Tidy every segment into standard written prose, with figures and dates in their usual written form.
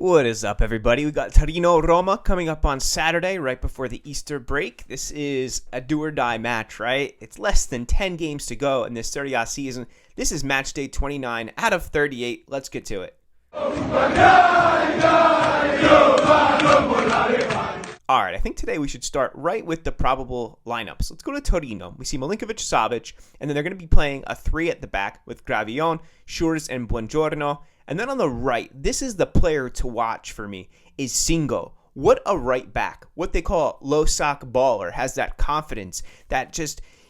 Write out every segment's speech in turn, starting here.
What is up, everybody? We got Torino-Roma coming up on Saturday, right before the Easter break. This is a do-or-die match, right? It's less than 10 games to go in this Serie A season. This is match day 29 out of 38. Let's get to it. All right, I think today we should start right with the probable lineups. Let's go to Torino. We see Milinkovic-Savic, and then they're going to be playing a three at the back with Gravillon, Schuurs, and Buongiorno. And then on the right, this is the player to watch for me, is Singo. What a right back. What they call low sock baller. Has that confidence that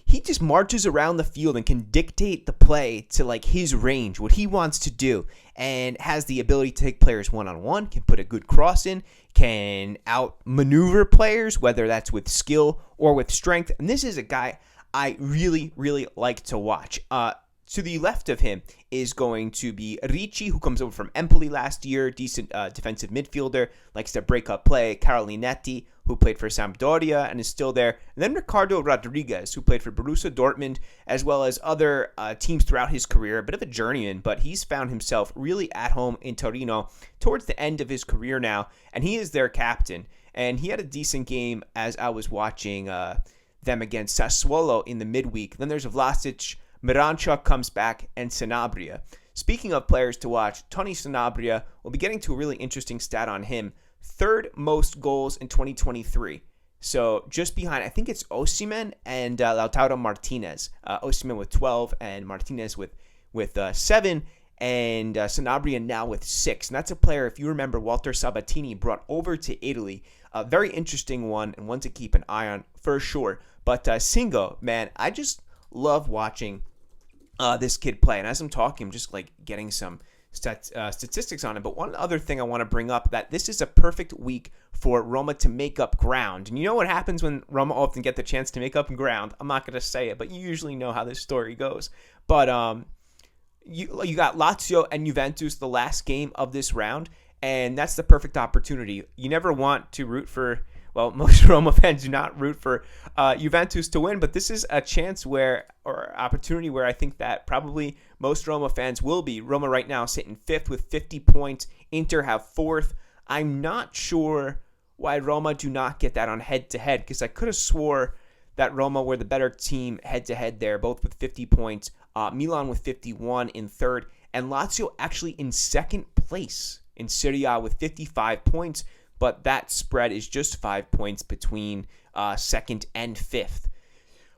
he just marches around the field and can dictate the play to like his range, what he wants to do, and has the ability to take players one-on-one, can put a good cross in, can outmaneuver players, whether that's with skill or with strength. And this is a guy I really, really like to watch. To the left of him is going to be Ricci, who comes over from Empoli last year, decent defensive midfielder, likes to break up play. Linetty, who played for Sampdoria and is still there. And then Ricardo Rodriguez, who played for Borussia Dortmund, as well as other teams throughout his career. A bit of a journeyman, but he's found himself really at home in Torino towards the end of his career now, and he is their captain. And he had a decent game as I was watching them against Sassuolo in the midweek. Then there's Vlasic, Miranchuk comes back, and Sanabria. Speaking of players to watch, Tony Sanabria, will be getting to a really interesting stat on him. Third most goals in 2023. So just behind, I think it's Osimhen and Lautaro Martinez. Osimhen with 12 and Martinez with 7, and Sanabria now with 6. And that's a player, if you remember, Walter Sabatini brought over to Italy. A very interesting one and one to keep an eye on for sure. But Singo, man, I just love watching this kid play. And as I'm talking, I'm just like getting some statistics on it. But one other thing I want to bring up, that this is a perfect week for Roma to make up ground. And you know what happens when Roma often get the chance to make up ground? I'm not going to say it, but you usually know how this story goes. But you got Lazio and Juventus the last game of this round, and that's the perfect opportunity. You never want to root for, well, most Roma fans do not root for Juventus to win, but this is a chance or opportunity where I think that probably most Roma fans will be. Roma right now sitting 5th with 50 points. Inter have 4th. I'm not sure why Roma do not get that on head-to-head, because I could have swore that Roma were the better team head-to-head there, both with 50 points. Milan with 51 in 3rd, and Lazio actually in 2nd place in Serie A with 55 points. But that spread is just 5 points between 2nd and 5th.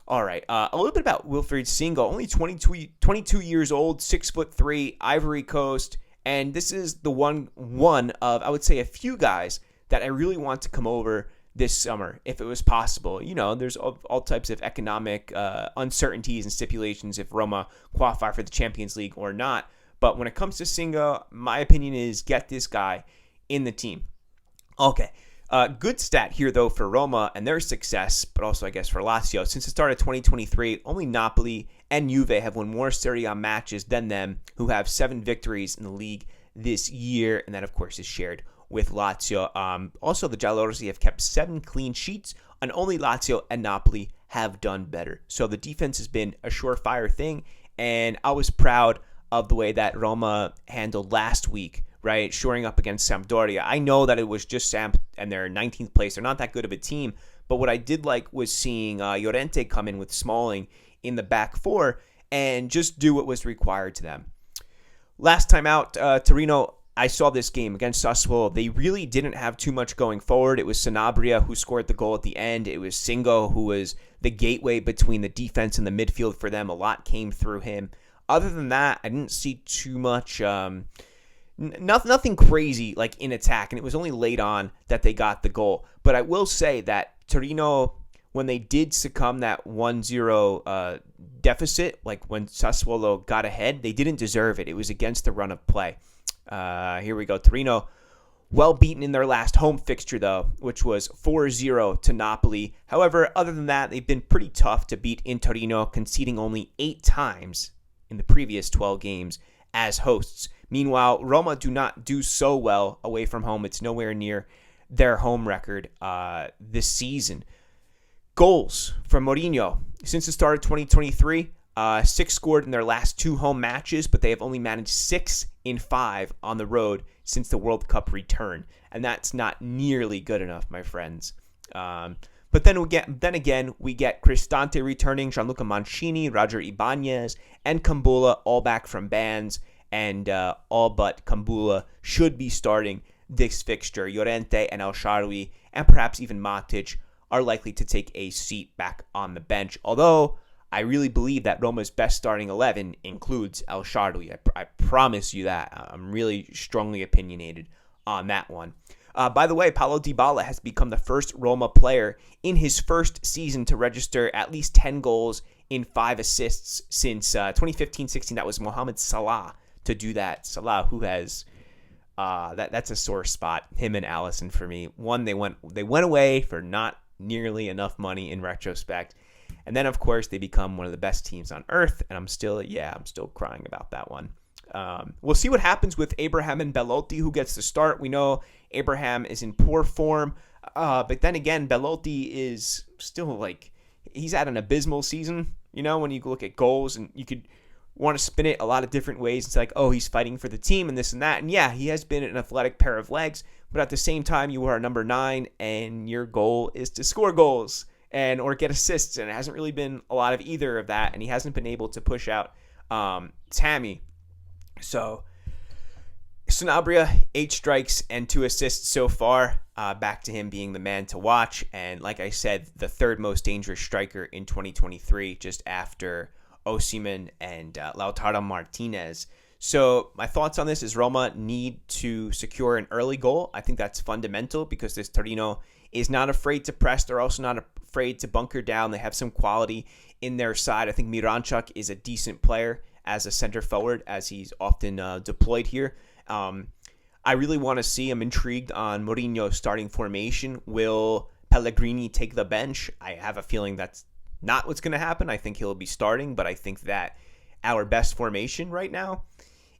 All right, a little bit about Wilfried Singo, only 22 years old, 6'3", Ivory Coast, and this is the one of, I would say, a few guys that I really want to come over this summer, if it was possible. You know, there's all types of economic uncertainties and stipulations if Roma qualify for the Champions League or not. But when it comes to Singo, my opinion is get this guy in the team. Okay, good stat here, though, for Roma and their success, but also, I guess, for Lazio. Since the start of 2023, only Napoli and Juve have won more Serie A matches than them, who have 7 victories in the league this year, and that, of course, is shared with Lazio. Also, the Giallorossi have kept 7 clean sheets, and only Lazio and Napoli have done better. So the defense has been a surefire thing, and I was proud of the way that Roma handled last week, right, shoring up against Sampdoria. I know that it was just Samp and they're 19th place. They're not that good of a team, but what I did like was seeing Llorente come in with Smalling in the back four and just do what was required to them. Last time out, Torino, I saw this game against Sassuolo. They really didn't have too much going forward. It was Sanabria who scored the goal at the end. It was Singo who was the gateway between the defense and the midfield for them. A lot came through him. Other than that, I didn't see too much... Nothing crazy like in attack, and it was only late on that they got the goal. But I will say that Torino, when they did succumb that 1-0 deficit, like when Sassuolo got ahead, they didn't deserve it. It was against the run of play. Here we go. Torino, well beaten in their last home fixture, though, which was 4-0 to Napoli. However, other than that, they've been pretty tough to beat in Torino, conceding only 8 times in the previous 12 games as hosts. Meanwhile, Roma do not do so well away from home. It's nowhere near their home record this season. Goals from Mourinho. Since the start of 2023, 6 scored in their last 2 home matches, but they have only managed 6 in 5 on the road since the World Cup return. And that's not nearly good enough, my friends. But then we get Cristante returning, Gianluca Mancini, Roger Ibanez, and Kambula all back from bans, and all but Kambula should be starting this fixture. Llorente and El Shaarawy, and perhaps even Matic, are likely to take a seat back on the bench. Although I really believe that Roma's best starting 11 includes El Shaarawy. I promise you that. I'm really strongly opinionated on that one. By the way, Paulo Dybala has become the first Roma player in his first season to register at least 10 goals in 5 assists since 2015-16. That was Mohamed Salah to do that. Salah, who has that's a sore spot. Him and Alisson for me. One, they went away for not nearly enough money in retrospect, and then of course they become one of the best teams on earth. And I'm still crying about that one. We'll see what happens with Abraham and Belotti, who gets the start. We know Abraham is in poor form, but then again, Belotti is still he's had an abysmal season. When you look at goals, and you could want to spin it a lot of different ways. It's like, oh, he's fighting for the team and this and that. And yeah, he has been an athletic pair of legs, but at the same time, you are number 9 and your goal is to score goals or get assists. And it hasn't really been a lot of either of that. And he hasn't been able to push out Tammy. So Sanabria, 8 strikes and 2 assists so far. Back to him being the man to watch. And like I said, the 3rd most dangerous striker in 2023, just after Osimhen and Lautaro Martinez. So my thoughts on this is Roma need to secure an early goal. I think that's fundamental because this Torino is not afraid to press. They're also not afraid to bunker down. They have some quality in their side. I think Miranchuk is a decent player as a center forward, as he's often deployed here. I really want to see. I'm intrigued on Mourinho's starting formation. Will Pellegrini take the bench? I have a feeling that's not what's going to happen. I think he'll be starting, but I think that our best formation right now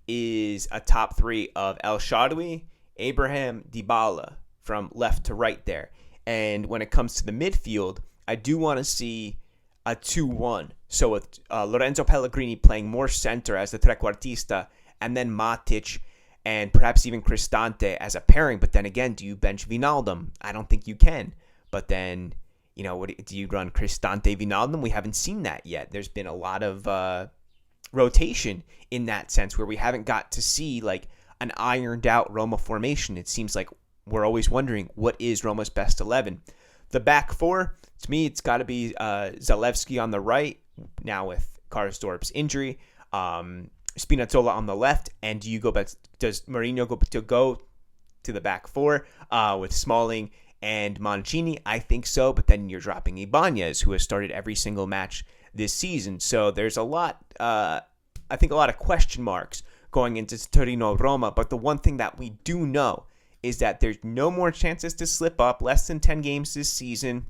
is a top 3 of El Shaarawy, Abraham, Dybala from left to right there. And when it comes to the midfield, I do want to see a 2-1. So with Lorenzo Pellegrini playing more center as the trequartista, and then Matic and perhaps even Cristante as a pairing. But then again, do you bench Wijnaldum? I don't think you can. But then, what do you run Cristante, Wijnaldum? We haven't seen that yet. There's been a lot of rotation in that sense where we haven't got to see an ironed out Roma formation. It seems like we're always wondering, what is Roma's best 11? The back 4, to me, it's got to be Zalewski on the right, now with Karsdorp's injury, Spinazzola on the left, and does Mourinho go to the back 4 with Smalling and Mancini? I think so, but then you're dropping Ibanez, who has started every single match this season. So there's a lot of question marks going into Torino-Roma, but the one thing that we do know is that there's no more chances to slip up. Less than 10 games this season.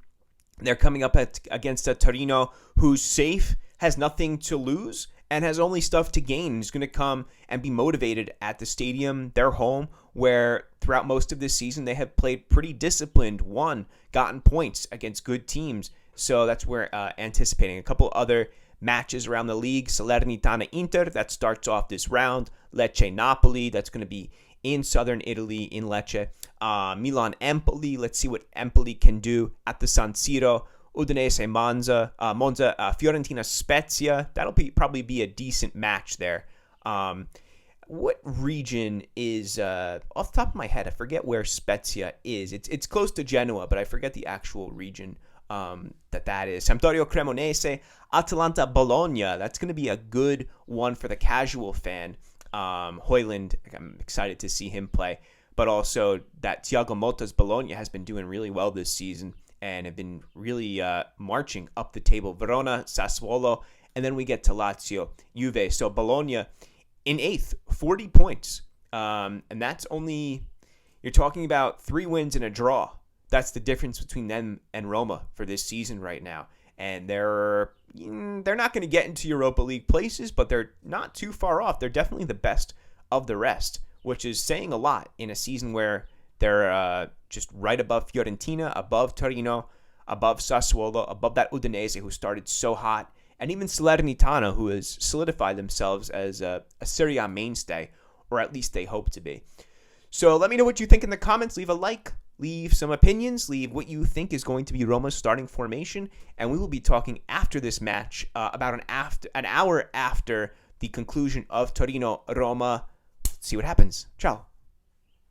They're coming up against a Torino who's safe, has nothing to lose, and has only stuff to gain. Is going to come and be motivated at the stadium, their home, where throughout most of this season they have played pretty disciplined, gotten points against good teams. So that's where anticipating a couple other matches around the league. Salernitana-Inter, that starts off this round. Lecce-Napoli, that's going to be in southern Italy, in Lecce. Milan-Empoli, let's see what Empoli can do at the San Siro. Udinese-Monza, Fiorentina-Spezia, that'll probably be a decent match there. What region is, off the top of my head, I forget where Spezia is. It's close to Genoa, but I forget the actual region that is. Sampdoria-Cremonese, Atalanta-Bologna, that's going to be a good one for the casual fan. Højlund, I'm excited to see him play, but also that Thiago Motta's Bologna has been doing really well this season and have been really marching up the table. Verona, Sassuolo, and then we get to Lazio, Juve. So Bologna in 8th, 40 points, and that's only, you're talking about 3 wins and a draw. That's the difference between them and Roma for this season right now. And they're not going to get into Europa League places, but they're not too far off. They're definitely the best of the rest, which is saying a lot in a season where they're just right above Fiorentina, above Torino, above Sassuolo, above that Udinese who started so hot, and even Salernitana, who has solidified themselves as a Serie A mainstay or at least they hope to be. So let me know what you think in the comments. Leave a like, leave some opinions, leave what you think is going to be Roma's starting formation, and we will be talking after this match, about an hour after the conclusion of Torino-Roma. See what happens. Ciao.